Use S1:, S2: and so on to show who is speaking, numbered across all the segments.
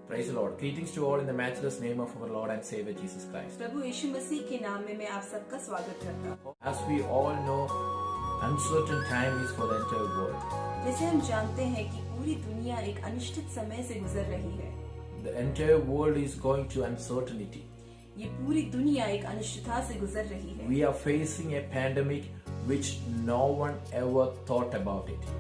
S1: Praise the Lord. Greetings to all in the matchless name of our Lord and Savior Jesus Christ.
S2: प्रभु यीशु मसीह के नाम में मैं आप सबका स्वागत करता हूँ।
S1: As we all know, uncertain time is for the entire world.
S2: जैसे हम जानते हैं कि पूरी दुनिया एक अनिश्चित समय से गुजर रही है।
S1: The entire world is going to uncertainty.
S2: ये पूरी दुनिया एक अनिश्चितता से गुजर रही है।
S1: We are facing a pandemic which no one ever thought about it.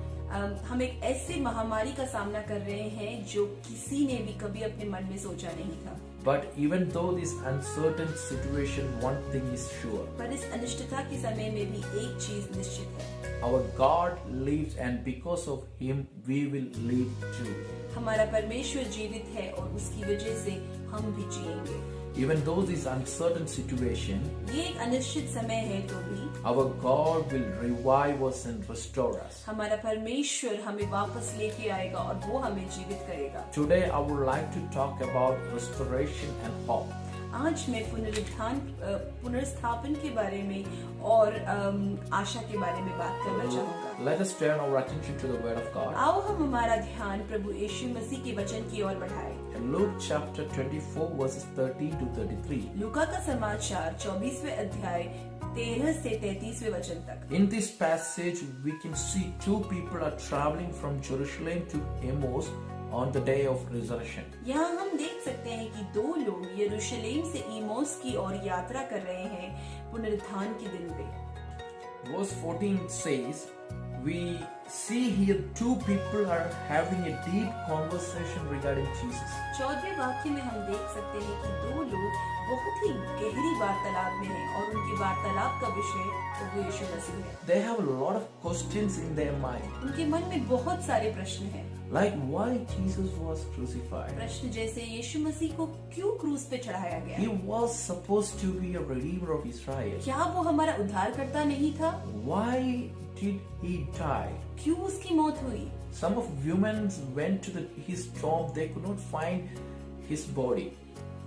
S2: हम एक ऐसे महामारी का सामना कर रहे हैं जो किसी ने भी कभी अपने मन में सोचा नहीं था।
S1: But even though this uncertain situation, one thing is sure.
S2: पर इस अनिश्चितता के समय में भी एक चीज निश्चित है।
S1: Our God lives and because of Him we will live too.
S2: हमारा परमेश्वर जीवित है और उसकी वजह से हम भी जिएंगे।
S1: Even though this uncertain situation,
S2: ये एक अनिश्चित समय है तो भी
S1: our God will revive us and restore us.
S2: हमारा परमेश्वर हमें वापस लेके आएगा और वो हमें जीवित करेगा।
S1: Today I would like to talk about restoration and hope.
S2: आज मैं पुनर्स्थापन के बारे में और आशा के बारे में बात करना चाहूँगा।
S1: Let us turn our attention to the Word of God.
S2: आओ हम हमारा ध्यान प्रभु यीशु मसीह के वचन की ओर बढ़ाएं।
S1: In Luke chapter 24 verses 13 to 33.
S2: लूका का समाचार 24वें अध्याय 13 से 33वें वचन तक।
S1: In this passage we can see two people are traveling from Jerusalem to Emmaus on the day of resurrection.
S2: यहाँ हम देख सकते हैं कि दो लोग यरूशलेम से इमोस की ओर यात्रा कर रहे हैं पुनरुत्थान के दिन पे।
S1: Verse 14 says, we see here two people are having a deep conversation regarding Jesus.
S2: 14वें वाक्य में हम देख सकते हैं कि दो लोग बहुत ही गहरी वार्तालाप में हैं और उनकी वार्तालाप का विषय प्रभु यीशु मसीह है।
S1: They have a lot of questions in their mind.
S2: उनके मन में बहुत सारे प्रश्न हैं।
S1: Like why Jesus was crucified.
S2: प्रश्न जैसे यीशु मसीह को क्यों क्रूस पे चढ़ाया गया?
S1: He was supposed to be a redeemer of Israel.
S2: क्या वो हमारा उद्धारकर्ता नहीं था?
S1: Why did he die?
S2: क्यों उसकी मौत हुई?
S1: Some of humans went to his tomb. They could not find his body.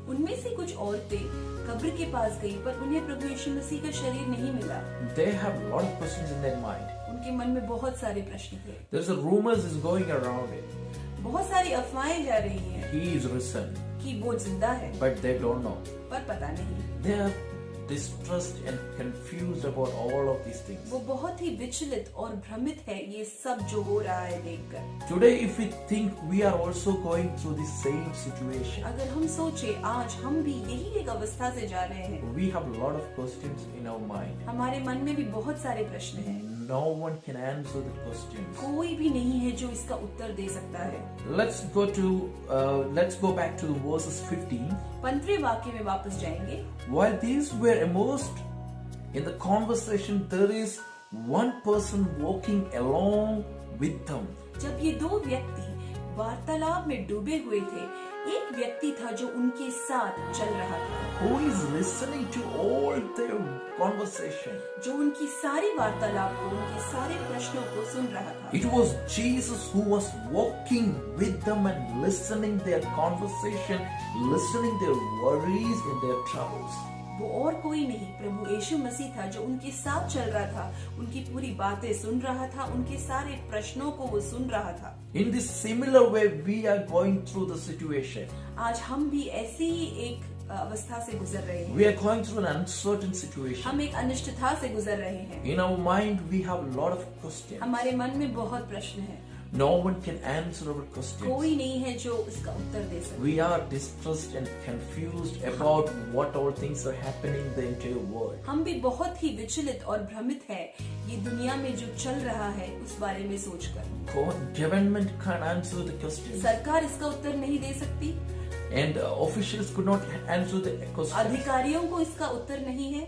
S2: उनमें से कुछ औरतें कब्र के पास गई पर उन्हें प्रभु यीशु मसीह का शरीर नहीं मिला।
S1: They have a lot of questions in their mind.
S2: उनके मन में बहुत सारे प्रश्न थे।
S1: There's a rumors is going around it.
S2: बहुत सारी अफवाहें जा रही हैं
S1: He is risen,
S2: कि वो जिंदा है,
S1: but they don't know.
S2: पर पता नहीं।
S1: They are distressed and confused about all of these things.
S2: वो बहुत ही विचलित और भ्रमित है ये सब जो हो रहा है देखकर।
S1: Today, if we think we are also going through the same situation,
S2: अगर हम सोचे आज हम भी यही एक अवस्था से जा रहे हैं,
S1: we have a lot of questions in our mind.
S2: हमारे मन में भी बहुत सारे प्रश्न हैं।
S1: No one can answer the questions.
S2: कोई भी नहीं है जो इसका उत्तर दे सकता है।
S1: Let's go back to the verses 15.
S2: 15वें वाक्य में वापस जाएंगे।
S1: While these were immersed in the conversation, there is one person walking along with them.
S2: जब ये दो व्यक्ति वार्तालाप में डूबे हुए थे, एक व्यक्ति था जो उनके साथ चल रहा था,
S1: Who is listening to all their conversation?
S2: जो उनकी सारी वार्तालाप को, उनके सारे प्रश्नों को सुन रहा था।
S1: It was Jesus who was walking with them and listening their conversation, listening their worries and their troubles.
S2: वो और कोई नहीं प्रभु यीशु मसीह था जो उनके साथ चल रहा था, उनकी पूरी बातें सुन रहा था, उनके सारे प्रश्नों को वो सुन रहा था।
S1: In this similar way, we are going through the situation.
S2: आज हम भी ऐसी ही एक अवस्था से गुजर रहे हैं।
S1: We are going through an uncertain situation.
S2: हम एक अनिश्चितता से गुजर रहे हैं।
S1: In our mind, we have a lot of questions.
S2: हमारे मन में बहुत प्रश्न हैं।
S1: No one can answer our questions.
S2: कोई नहीं है जो इसका उत्तर दे सके।
S1: We are distressed and confused about what all things are happening in the entire world.
S2: हम भी बहुत ही विचलित और भ्रमित है ये दुनिया में जो चल रहा है उस बारे में सोचकर।
S1: Government can't answer the questions.
S2: सरकार इसका उत्तर नहीं दे सकती
S1: And officials could not answer the questions.
S2: अधिकारियों को इसका उत्तर नहीं है।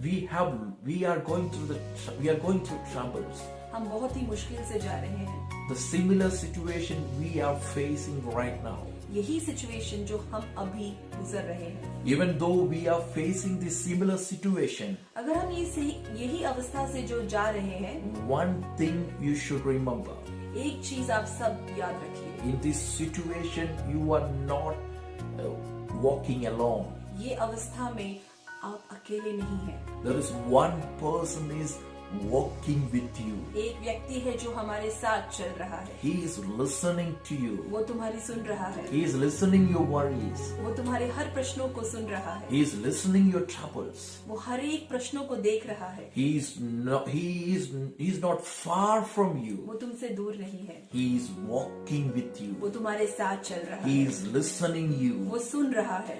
S1: We are going through troubles.
S2: हम बहुत ही मुश्किल से जा रहे हैं।
S1: The similar situation we are facing right now.
S2: यही सिचुएशन जो हम अभी गुजर रहे हैं।
S1: Even though we are facing this similar situation,
S2: अगर हम यही अवस्था से जो जा रहे हैं,
S1: one thing you should remember.
S2: एक चीज आप सब याद रखिए।
S1: In this situation, you are not walking alone.
S2: ये अवस्था में आप अकेले नहीं हैं।
S1: There is one person is walking with you.
S2: एक व्यक्ति है जो हमारे साथ चल रहा है,
S1: He is listening to you.
S2: वो तुम्हारी सुन रहा है,
S1: He is listening your worries.
S2: वो तुम्हारे हर प्रश्नों को सुन रहा है,
S1: He is listening your troubles.
S2: वो हर एक प्रश्नों को देख रहा है,
S1: He is not far from you.
S2: वो तुमसे दूर नहीं है,
S1: He is walking with you.
S2: वो तुम्हारे साथ चल रहा
S1: He
S2: है,
S1: is listening you.
S2: वो सुन रहा है,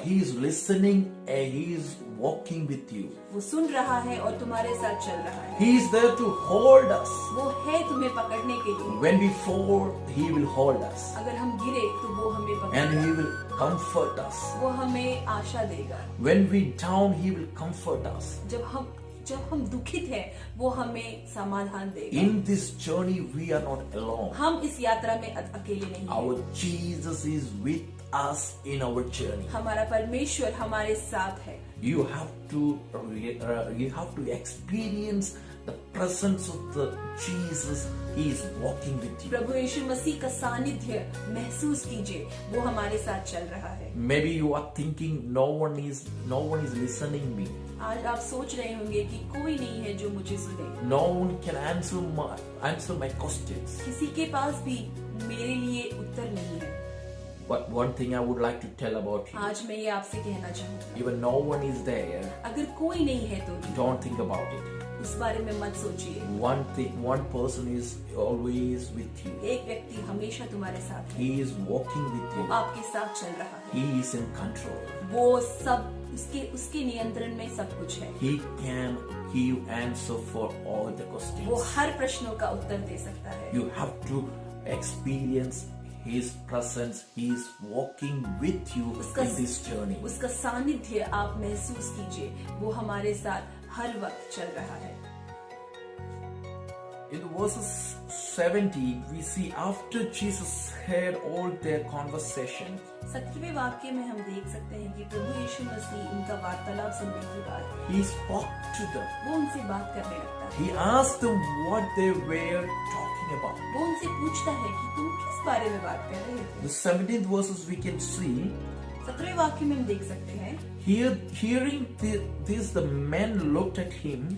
S1: He is listening and he is walking with you.
S2: वो सुन रहा है और तुम्हारे साथ चल रहा है,
S1: He is there to hold us.
S2: वो है तुम्हें पकड़ने के लिए,
S1: When we fall, he will hold us.
S2: अगर हम गिरे तो वो हमें
S1: And
S2: पकड़ेगा,
S1: he will comfort us.
S2: वो हमें आशा देगा,
S1: When we down, he will comfort us.
S2: जब हम दुखित हैं वो हमें समाधान देगा।
S1: In this journey, we are not alone.
S2: हम इस यात्रा में अकेले नहीं हैं।
S1: Our Jesus is with us in our journey.
S2: हमारा परमेश्वर हमारे साथ है।
S1: You have to experience the presence of the Jesus. He is walking with you.
S2: प्रभु यीशु मसीह का सानिध्य महसूस कीजिए, वो हमारे साथ चल रहा है।
S1: Maybe you are thinking no one is listening me.
S2: आज आप सोच रहे होंगे कि कोई नहीं है जो मुझे सुने,
S1: No one can answer my questions.
S2: किसी के पास भी मेरे लिए उत्तर नहीं है।
S1: But one thing I would like to tell about you,
S2: आज मैं ये आपसे कहना चाहूँगा,
S1: even no one is there,
S2: अगर कोई नहीं है तो भी
S1: don't think about it.
S2: उस बारे में मत सोचिए।
S1: One person is always with you.
S2: एक व्यक्ति हमेशा तुम्हारे साथ है,
S1: He is walking with
S2: वो
S1: you.
S2: आपके साथ चल रहा है,
S1: He is in control.
S2: वो सब उसके नियंत्रण में सब कुछ है,
S1: He can give answer for all the
S2: वो
S1: questions.
S2: हर प्रश्नों का उत्तर दे सकता है।
S1: You have to experience His presence. He is walking with you in this journey.
S2: उसका सानिध्य आप महसूस कीजिए, वो हमारे साथ हर वक्त चल रहा है।
S1: In verses 17, we see after Jesus heard all their conversation,
S2: 17वें वाक्य में हम देख सकते हैं कि प्रभु यीशु मसीह उनका वार्तालाप सुनने के बाद
S1: He spoke to them.
S2: वो उनसे बात करने लगता है।
S1: He asked them what they were talking about.
S2: वो उनसे पूछता है कि तुम किस बारे में बात कर रहे थे।
S1: The 17th verses we can see,
S2: 17वें वाक्य में हम देख सकते हैं
S1: hearing this, the men looked at him.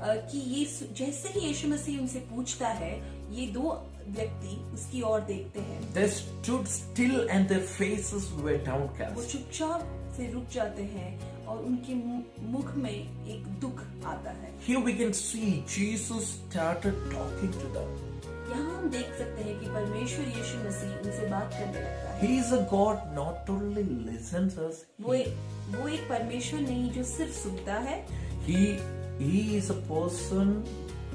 S2: कि ये जैसे ही यीशु मसीह उनसे पूछता है, ये दो व्यक्ति उसकी ओर देखते हैं।
S1: They stood still and their faces were
S2: वो
S1: downcast.
S2: चुपचाप से रुक जाते हैं और उनके मुख में एक दुख आता है।
S1: Here we can see Jesus started talking to them.
S2: यहाँ हम देख सकते हैं कि परमेश्वर यीशु मसीह उनसे बात करने लगता है।
S1: He is a God not only listens us,
S2: वो एक परमेश्वर नहीं जो सिर्फ सुनता है,
S1: He is a person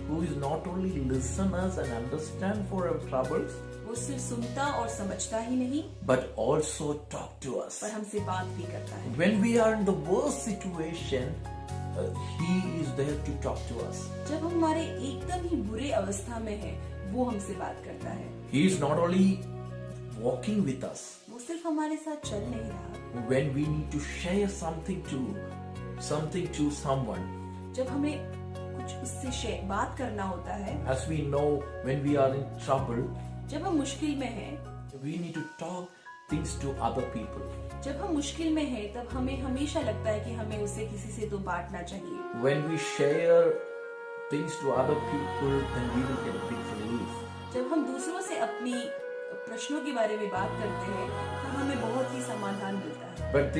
S1: who is not only listen us and understand for our troubles,
S2: वो सिर्फ सुनता और समझता ही नहीं,
S1: but also talk to us.
S2: पर हमसे बात भी करता है।
S1: When we are in the worst situation, He is there to talk to us.
S2: जब हम हमारे एकदम ही बुरे अवस्था में हैं, वो हमसे बात करता है।
S1: He is not only walking with us.
S2: वो सिर्फ हमारे साथ चल नहीं रहा,
S1: When we need to share something to someone,
S2: जब हमें कुछ उससे बात करना होता है,
S1: as we know, when we are in trouble,
S2: जब हम मुश्किल में हैं,
S1: we need to talk things to other people.
S2: जब हम मुश्किल में हैं, तब हमें हमेशा लगता है कि हमें उसे किसी से तो बांटना चाहिए।
S1: When we share things to other people, then we will get a big relief.
S2: जब हम दूसरों से अपनी प्रश्नों के बारे में बात करते हैं, तो हमें बहुत ही समाधान मिलता है।
S1: But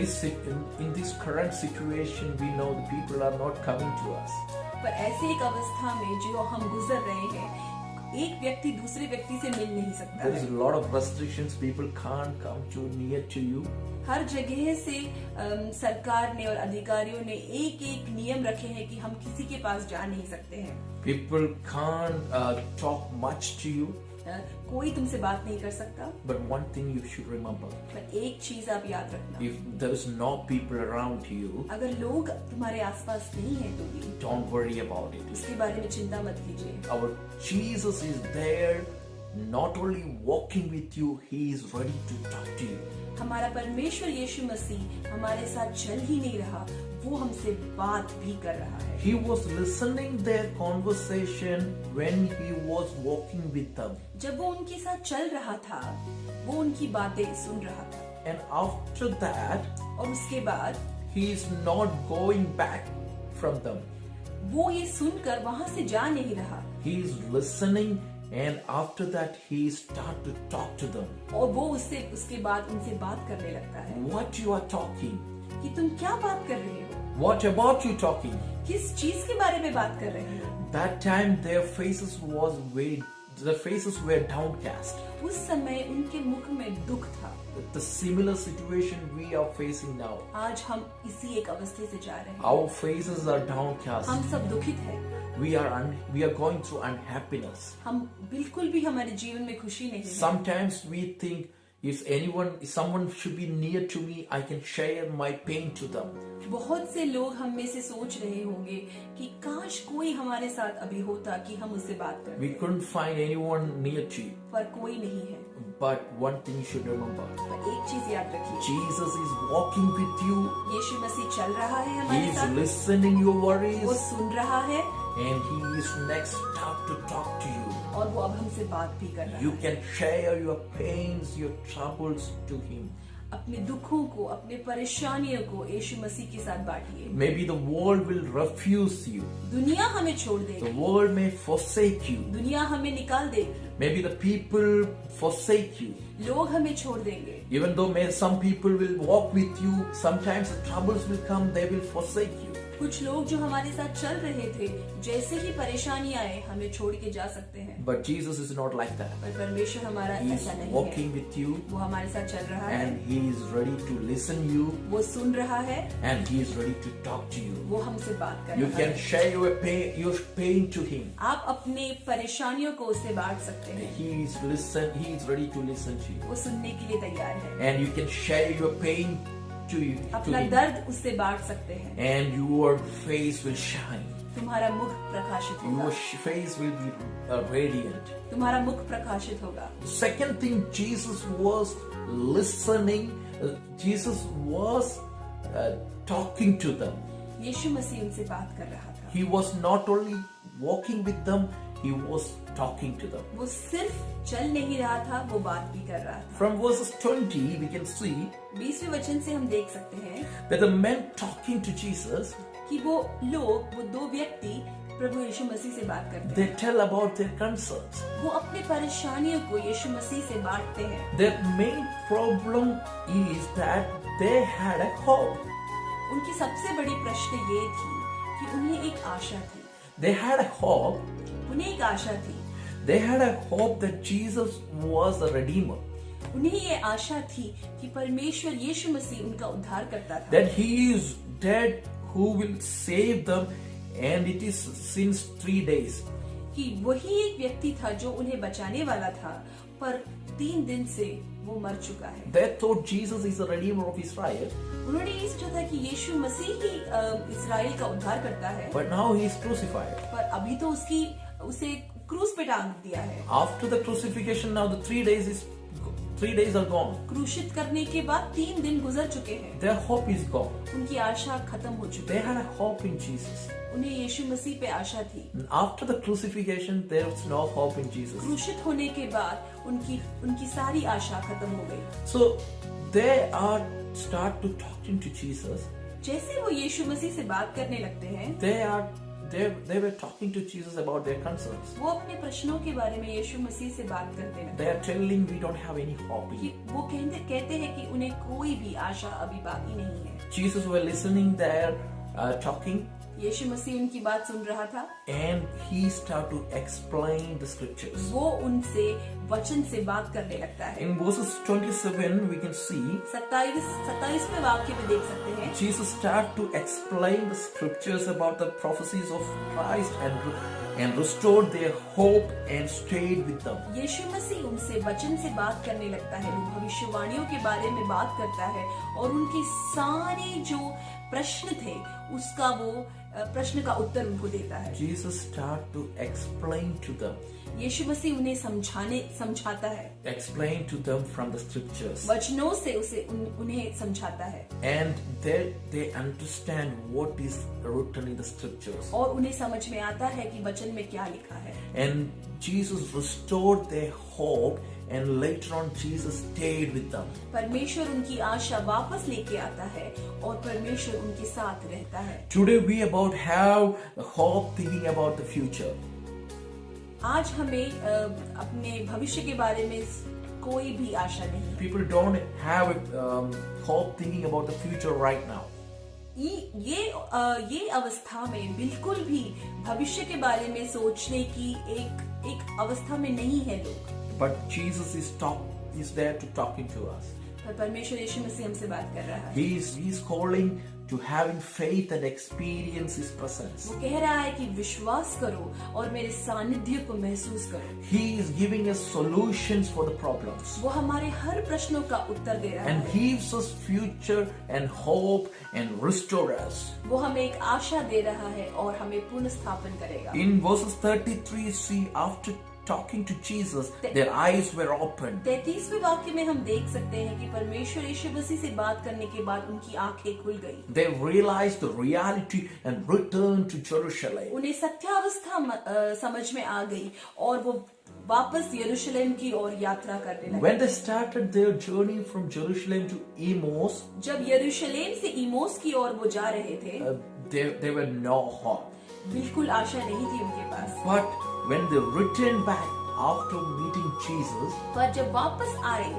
S1: in this current situation, we know the people are not coming to us.
S2: पर ऐसे एक अवस्था में जो हम गुजर रहे हैं, एक व्यक्ति दूसरे व्यक्ति से मिल नहीं सकता
S1: There is
S2: है।
S1: a lot of restrictions. People can't come near to you.
S2: हर जगह से सरकार ने और अधिकारियों ने एक एक नियम रखे हैं कि हम किसी के पास जा नहीं सकते हैं।
S1: People can't talk much to you.
S2: कोई तुमसे बात नहीं कर सकता।
S1: But one thing you should remember:
S2: पर एक चीज आप याद रखना,
S1: if there is no people around you,
S2: अगर लोग तुम्हारे आसपास नहीं है तो भी
S1: don't worry about it.
S2: उसके बारे में चिंता मत कीजिए।
S1: Our Jesus is there, not only walking with you, He is ready to talk to you.
S2: हमारा परमेश्वर यीशु मसीह हमारे साथ चल ही नहीं रहा, वो हमसे बात भी कर रहा है।
S1: He was listening their conversation when He was walking with them.
S2: जब वो उनके साथ चल रहा था, वो उनकी बातें सुन रहा था,
S1: And after that,
S2: और उसके बाद
S1: He is not going back from them.
S2: वो ये सुनकर वहां से जा नहीं रहा
S1: He is listening, and after that he start to talk to them.
S2: और वो उसके बाद उनसे बात करने लगता है
S1: What you are talking?
S2: कि तुम क्या बात कर रहे हो,
S1: What about you talking?
S2: किस चीज के बारे में बात कर रहे हो।
S1: That time their faces were downcast.
S2: उस समय उनके मुख में दुख था।
S1: The similar situation we are facing now.
S2: आज हम इसी एक अवस्थे से जा रहे हैं।
S1: Our faces are downcast.
S2: हम सब दुखित हैं।
S1: We are going through unhappiness.
S2: हम बिल्कुल भी हमारे जीवन में खुशी नहीं है।
S1: Sometimes we think if someone should be near to me, I can share my pain to them.
S2: बहुत से लोग हम में से सोच रहे होंगे कि काश कोई हमारे साथ अभी होता कि हम उससे बात करें।
S1: We couldn't find anyone near to you.
S2: पर कोई नहीं है।
S1: But one thing you should remember.
S2: पर एक चीज याद रखिए।
S1: Jesus is walking with you.
S2: यीशु मसीह चल रहा है
S1: He
S2: हमारे
S1: is
S2: साथ।
S1: listening your
S2: वो
S1: worries.
S2: सुन रहा है
S1: And he is next up to talk to you.
S2: और वो अब हमसे बात भी कर रहा
S1: You
S2: है।
S1: can share your pains, your troubles to him.
S2: अपने दुखों को, अपने परेशानियों को यीशु मसीह के साथ बांटिए।
S1: Maybe the world will refuse you.
S2: दुनिया हमें छोड़
S1: The
S2: देगी,
S1: world may forsake you.
S2: दुनिया हमें निकाल देगी,
S1: Maybe the people forsake you.
S2: लोग हमें छोड़ देंगे।
S1: Even though some people will walk with you, sometimes the troubles will come, they will forsake you.
S2: कुछ लोग जो हमारे साथ चल रहे थे, जैसे ही परेशानी आए हमें छोड़ के जा सकते हैं।
S1: But Jesus is not like that.
S2: पर परमेश्वर हमारा
S1: He is
S2: ऐसा नहीं
S1: walking
S2: है।
S1: with you,
S2: वो हमारे साथ चल रहा है,
S1: and he is ready to listen you,
S2: वो सुन रहा है,
S1: and he is ready to talk to you.
S2: वो हमसे बात कर
S1: You
S2: रहा
S1: can
S2: है।
S1: share your pain to him.
S2: आप अपने परेशानियों को उससे बांट सकते हैं।
S1: He is ready to listen to you.
S2: वो सुनने के लिए तैयार है।
S1: And you can share your pain to
S2: अपना
S1: him.
S2: दर्द उससे बांट सकते हैं।
S1: And your face will shine.
S2: तुम्हारा मुख प्रकाशित होगा।
S1: Your face will be radiant.
S2: तुम्हारा मुख प्रकाशित होगा।
S1: The second thing, Jesus was listening. Jesus was talking to them.
S2: यीशु मसीह उनसे बात कर रहा था।
S1: He was not only walking with them, he was talking to them.
S2: वो सिर्फ चल नहीं रहा था, वो बात भी कर रहा था।
S1: From verses 20, we can see
S2: 20वें वचन से हम देख सकते हैं
S1: that the men talking to Jesus,
S2: कि वो दो व्यक्ति प्रभु यीशु मसीह से बात करते
S1: they
S2: हैं।
S1: tell about their concerns.
S2: वो अपने परेशानियों को यीशु मसीह से बांटते हैं।
S1: Their main problem is that they had a hope.
S2: उनकी सबसे बड़ी प्रश्न ये थी कि उन्हें एक आशा थी।
S1: They had a hope.
S2: उन्हें एक आशा थी।
S1: They had a hope that Jesus was the Redeemer.
S2: उन्हें ये आशा थी कि परमेश्वर यीशु मसीह उनका उद्धार करता था।
S1: That he is dead who will save them, and it is since 3 days.
S2: कि वही एक व्यक्ति था जो उन्हें बचाने वाला था, पर 3 दिन से वो मर चुका है।
S1: They thought Jesus is the Redeemer of Israel,
S2: उन्होंने ये सोचा था कि यीशु मसीह ही इस्राएल का उद्धार करता है,
S1: but now he is crucified.
S2: पर अभी तो उसे क्रूस पे टांग दिया है।
S1: After the crucifixion, now the 3 days are gone.
S2: क्रूशित करने के बाद 3 दिन गुजर चुके हैं।
S1: Their hope is gone.
S2: उनकी आशा खत्म हो चुकी
S1: They
S2: है।
S1: had a hope in Jesus.
S2: उन्हें यीशु मसीह पे आशा थी।
S1: After the crucifixion, there was no hope in Jesus.
S2: क्रूशित होने के बाद उनकी सारी आशा खत्म हो गई।
S1: So they start to talking to Jesus.
S2: जैसे वो यीशु मसीह से बात करने लगते हैं,
S1: They were talking to Jesus about their concerns.
S2: वो अपने प्रश्नों के बारे में यीशु मसीह से बात करते हैं
S1: They are telling we don't have any hope.
S2: कि वो कहते हैं कि उन्हें कोई भी आशा अभी बाकी नहीं है।
S1: Jesus were listening there, talking,
S2: यीशु मसीह उनकी बात सुन रहा था।
S1: and he started to explain the scriptures.
S2: वो उनसे वचन से बात करने लगता है।
S1: In verses 27, we can see
S2: 27वें वाक्य में देख सकते हैं
S1: Jesus started to explain the scriptures about the prophecies of Christ and restored their hope and stayed with them.
S2: यीशु मसीह उनसे वचन से बात करने लगता है, वो भविष्यवाणियों के बारे में बात करता है और उनके सारे जो प्रश्न थे उसका वो प्रश्न का उत्तर उनको देता है।
S1: Jesus started to explain to them.
S2: यीशु मसीह उन्हें समझाता है,
S1: Explain to them from the scriptures.
S2: वचनों से उन्हें समझाता है
S1: And they understand what is written in the scriptures.
S2: और उन्हें समझ में आता है कि वचन में क्या लिखा है।
S1: And Jesus restored their hope and later on Jesus stayed with them.
S2: परमेश्वर उनकी आशा वापस लेके आता है और परमेश्वर उनके साथ रहता है।
S1: Today we about have hope thinking about the future.
S2: आज हमें अपने भविष्य के बारे में कोई भी आशा नहीं।
S1: People don't have hope thinking about the future right now.
S2: ये अवस्था में बिल्कुल भी भविष्य के बारे में सोचने की एक अवस्था में नहीं है लोग।
S1: But Jesus is there to talking to us.
S2: पर परमेश्वर यीशु मसीह हमसे बात कर रहा है।
S1: He is calling to having faith and experience His presence.
S2: वो कह रहा है कि विश्वास करो और मेरे सानिध्य को महसूस करो।
S1: He is giving us solutions for the problems.
S2: वो हमारे हर प्रश्नों का उत्तर दे रहा है।
S1: And gives us future and hope and restore us.
S2: वो हमें एक आशा दे रहा है और हमें पुनर्स्थापन करेगा।
S1: In verses 33, see after talking to Jesus, their eyes were opened.
S2: 33वें वाक्य में हम देख सकते हैं कि परमेश्वर यीशु मसीह से बात करने के बाद उनकी आंखें खुल गई।
S1: They realized the reality and returned to Jerusalem.
S2: उन्हें सत्यावस्था समझ में आ गई और वो वापस यरूशलेम की ओर यात्रा करने लगे।
S1: When they started their journey from Jerusalem to Emmaus,
S2: जब यरूशलेम से इमोस की ओर वो जा रहे थे,
S1: there were no hope.
S2: बिल्कुल आशा नहीं थी उनके पास।
S1: But when they returned back after meeting Jesus,
S2: पर जब वापस आए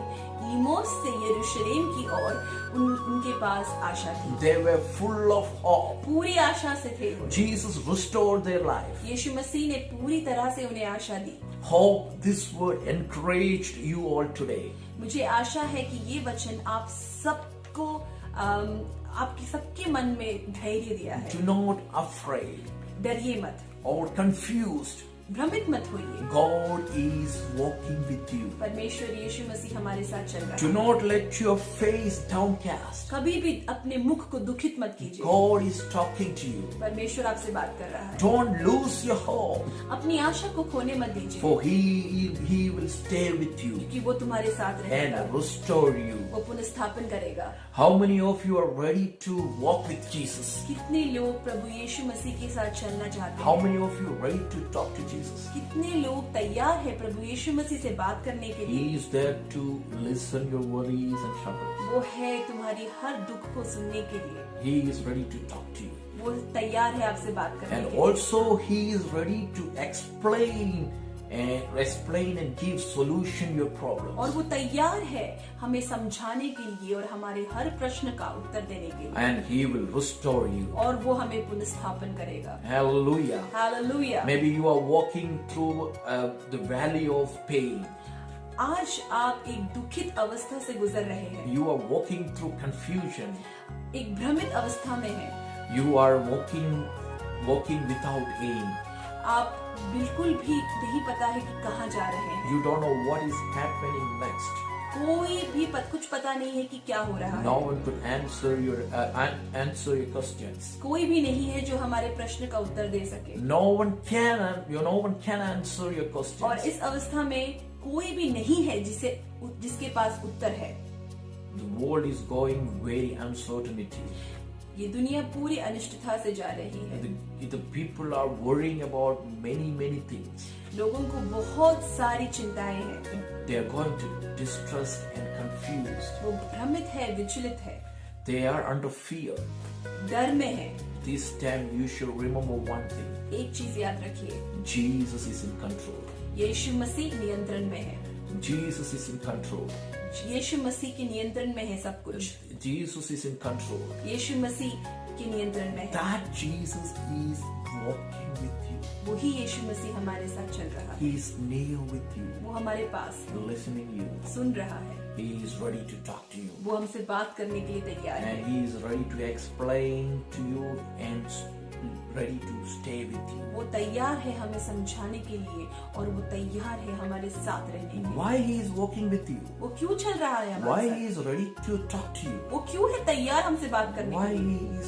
S2: इमोस से यरूशलेम की ओर, उनके पास आशा थी।
S1: they were full of hope.
S2: पूरी आशा से थे वो।
S1: Jesus restored their life.
S2: यीशु मसीह ने पूरी तरह से उन्हें आशा दी।
S1: Hope this word encouraged you all today.
S2: मुझे आशा है कि ये वचन आप सबको आपके सबके मन में धैर्य दिया है।
S1: Do not afraid
S2: डरिए मत
S1: or confused.
S2: भ्रमित मत होइए।
S1: God is walking with you.
S2: परमेश्वर यीशु मसीह हमारे साथ चल रहा
S1: Do
S2: है।
S1: not let your face downcast.
S2: कभी भी अपने मुख को दुखित मत कीजिए।
S1: God is talking to you.
S2: परमेश्वर आपसे बात कर रहा है।
S1: Don't lose your hope,
S2: अपनी आशा को खोने मत दीजिए,
S1: for He will stay with you
S2: क्योंकि वो तुम्हारे साथ रहेगा,
S1: and restore you.
S2: वो पुनर्स्थापन करेगा।
S1: How many of you are ready to walk with Jesus?
S2: कितने लोग प्रभु यीशु मसीह के साथ चलना चाहते
S1: How
S2: हैं?
S1: many of you are ready to talk to Jesus?
S2: कितने लोग तैयार हैं प्रभु यीशु मसीह से बात करने के लिए?
S1: He is there to listen your worries and troubles.
S2: वो है तुम्हारी हर दुख को सुनने के लिए।
S1: He is ready to talk to you.
S2: वो तैयार है आपसे बात करने
S1: And
S2: के लिए।
S1: also He is ready to explain and give solution your problems.
S2: और वो तैयार है हमें समझाने के लिए और हमारे हर प्रश्न का उत्तर देने के लिए।
S1: And He will restore you.
S2: और वो हमें पुनर्स्थापन करेगा।
S1: Hallelujah.
S2: Hallelujah.
S1: Maybe you are walking through the valley of pain.
S2: आज आप एक दुखित अवस्था से गुजर रहे हैं,
S1: You are walking through confusion.
S2: एक भ्रमित अवस्था में हैं।
S1: You are walking without aim.
S2: आप बिल्कुल भी नहीं पता है कि कहाँ जा रहे हैं।
S1: You don't know what is happening next.
S2: कोई भी कुछ पता नहीं है कि क्या हो रहा
S1: No
S2: है।
S1: one could answer your questions.
S2: कोई भी नहीं है जो हमारे प्रश्न का उत्तर दे सके।
S1: No one can answer your
S2: और
S1: questions.
S2: इस अवस्था में कोई भी नहीं है जिसके पास उत्तर है।
S1: The world is going very uncertainty.
S2: ये दुनिया पूरी अनिश्चितता से जा रही है।
S1: The people are worrying about many things.
S2: लोगों को बहुत सारी चिंताएं हैं।
S1: They are going to distressed and confused.
S2: वो भ्रमित है, विचलित है,
S1: They are under fear.
S2: डर में है।
S1: This time you should remember one thing.
S2: एक चीज याद रखिए,
S1: Jesus is in control.
S2: यीशु मसीह नियंत्रण में है।
S1: Jesus is in control.
S2: यीशु मसीह के नियंत्रण में है सब कुछ।
S1: Jesus is in control.
S2: यीशु मसीह के नियंत्रण में है।
S1: That Jesus is walking with you.
S2: वही यीशु मसीह हमारे साथ चल रहा है।
S1: He is near with you,
S2: वो हमारे पास
S1: listening you.
S2: सुन रहा है।
S1: He is ready to talk to you.
S2: वो हमसे बात करने के लिए तैयार है।
S1: And He is ready to explain to you and ready to stay with you.
S2: वो तैयार है हमें समझाने के लिए और वो तैयार है हमारे साथ रहने के लिए।
S1: Why He is walking with you?
S2: वो क्यों चल रहा है
S1: Why
S2: हमारे
S1: He
S2: साथ?
S1: is ready to talk to you?
S2: वो क्यों है तैयार हमसे बात करने
S1: Why
S2: के लिए?
S1: He is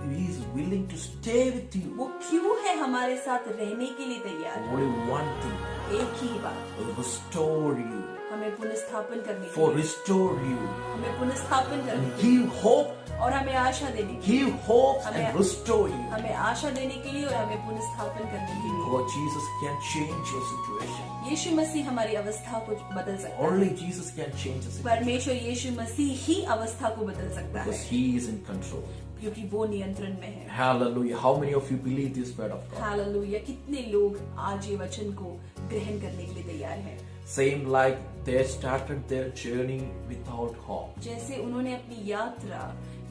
S1: He is willing to stay with you.
S2: वो क्यों है हमारे साथ रहने के लिए तैयार?
S1: Only one thing,
S2: एक ही बात,
S1: will restore you,
S2: हमें पुनर्स्थापन करने के
S1: for
S2: लिए,
S1: restore you,
S2: हमें पुनर्स्थापन करने
S1: and
S2: के लिए,
S1: give hope,
S2: और हमें आशा देने के लिए,
S1: give hope and restore you.
S2: हमें आशा देने के लिए और हमें पुनर्स्थापन करने के लिए।
S1: God, Jesus can change your situation.
S2: यीशु मसीह हमारी अवस्था को बदल सकता है।
S1: Only Jesus can change the situation
S2: परमेश्वर यीशु मसीह ही अवस्था को बदल सकता है,
S1: because He is in control.
S2: क्योंकि वो नियंत्रण में है।
S1: Hallelujah. How many of you believe this word of God?
S2: Hallelujah. कितने लोग आज ये वचन को ग्रहण करने के लिए तैयार हैं?
S1: Same like they started their journey without hope.
S2: जैसे उन्होंने अपनी यात्रा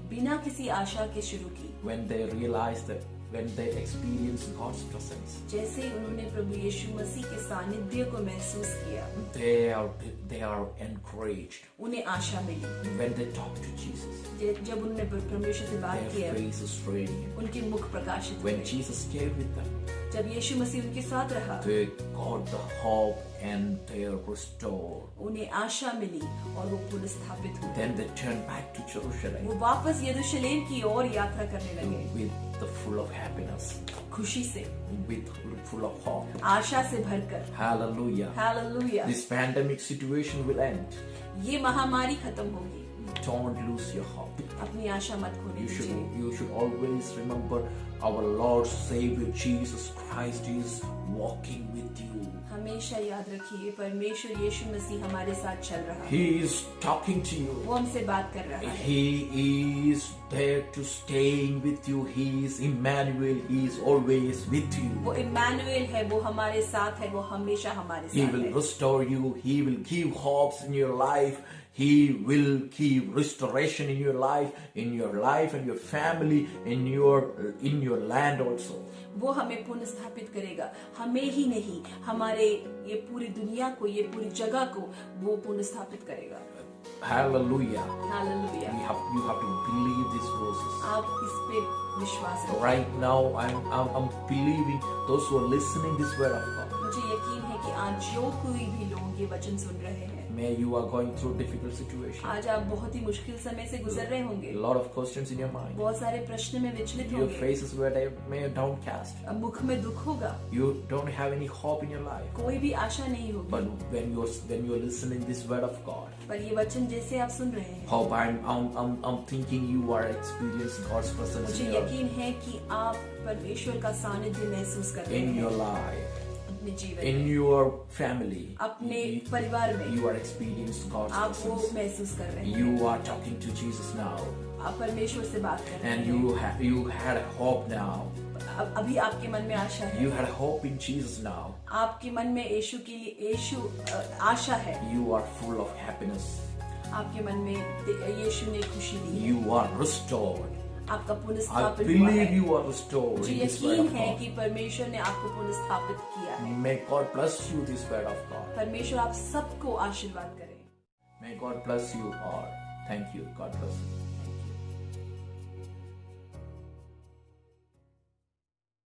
S2: बिना किसी आशा के शुरू की,
S1: When they realized that, when they experienced God's presence,
S2: जैसे उन्होंने प्रभु यीशु मसीह के सानिध्य को महसूस किया,
S1: they are encouraged.
S2: उन्हें आशा मिली।
S1: When they talk to Jesus,
S2: जब उन्होंने परमेश्वर से बात
S1: their
S2: किया,
S1: face is radiant.
S2: उनके मुख प्रकाशित
S1: When
S2: हुए।
S1: Jesus stayed with them,
S2: जब यीशु मसीह उनके साथ रहा,
S1: they got the hope and they are restored.
S2: उन्हें आशा मिली और वो पुनर्स्थापित हुए।
S1: Then they turned back to Jerusalem
S2: वो वापस यरूशलेम की ओर यात्रा करने लगे,
S1: with the full of happiness,
S2: खुशी से,
S1: with full of hope.
S2: आशा से भरकर।
S1: Hallelujah.
S2: Hallelujah.
S1: This pandemic situation will end.
S2: ये महामारी खत्म होगी,
S1: Don't lose your hope.
S2: अपनी आशा मत खोने
S1: You
S2: दीजिए।
S1: should always remember our Lord Savior Jesus Christ is walking with you.
S2: हमेशा याद रखिए, परमेश्वर यीशु मसीह हमारे साथ चल रहा है,
S1: He is talking to you.
S2: वो हमसे बात कर रहा है।
S1: He is there to staying with you. He is Emmanuel. He is always with you.
S2: वो इम्मानुएल है, वो हमारे साथ है, वो हमेशा हमारे
S1: He
S2: साथ
S1: will
S2: है।
S1: restore you. He will give hopes in your life. He will give restoration in your life and your family, in your land also.
S2: वो हमें पुनर्स्थापित करेगा, हमें ही नहीं, हमारे ये पूरी दुनिया को, ये पूरी जगह को वो पुनर्स्थापित करेगा।
S1: Hallelujah.
S2: Hallelujah.
S1: You have to believe these verses.
S2: आप इस पे विश्वास रखें।
S1: Right now, I'm believing those who are listening this word of God.
S2: मुझे यकीन है कि आज जो कोई भी लोग ये वचन सुन रहे हैं,
S1: May you are going through difficult situation.
S2: आज आप बहुत ही मुश्किल समय से गुजर रहे होंगे,
S1: A lot of questions in your mind.
S2: बहुत सारे प्रश्न में विचलित
S1: Your
S2: होंगे,
S1: faces were they may downcast.
S2: अब मुख में दुख होगा,
S1: You don't have any hope in your life.
S2: कोई भी आशा नहीं होगी।
S1: But when you're listening this word of God,
S2: पर ये वचन जैसे आप सुन रहे हैं,
S1: hope I'm thinking you are experiencing God's presence
S2: मुझे यकीन है कि आप परमेश्वर का सानिध्य महसूस कर रहे
S1: in your
S2: हैं
S1: life,
S2: अपने जीवन
S1: in
S2: में,
S1: your family.
S2: अपने परिवार में
S1: You are experiencing God's
S2: आप वो
S1: presence.
S2: महसूस कर रहे हैं।
S1: You are talking to Jesus now,
S2: आप परमेश्वर से बात कर रहे
S1: and
S2: हैं,
S1: you had hope now.
S2: अभी आपके मन में आशा है,
S1: You had hope in Jesus now.
S2: आपके मन में यीशु के लिए आशा है,
S1: You are full of happiness.
S2: आपके मन में यीशु ने खुशी दी है,
S1: You are restored.
S2: आपका
S1: I
S2: पुनर्स्थापित हुआ
S1: believe
S2: है।
S1: you are restored
S2: मुझे
S1: in this word
S2: यकीन
S1: of
S2: है
S1: God.
S2: कि परमेश्वर ने आपको पुनर्स्थापित किया है।
S1: May God bless you this word of God.
S2: परमेश्वर आप सबको आशीर्वाद करे।
S1: May God bless you all. Thank you. God bless you.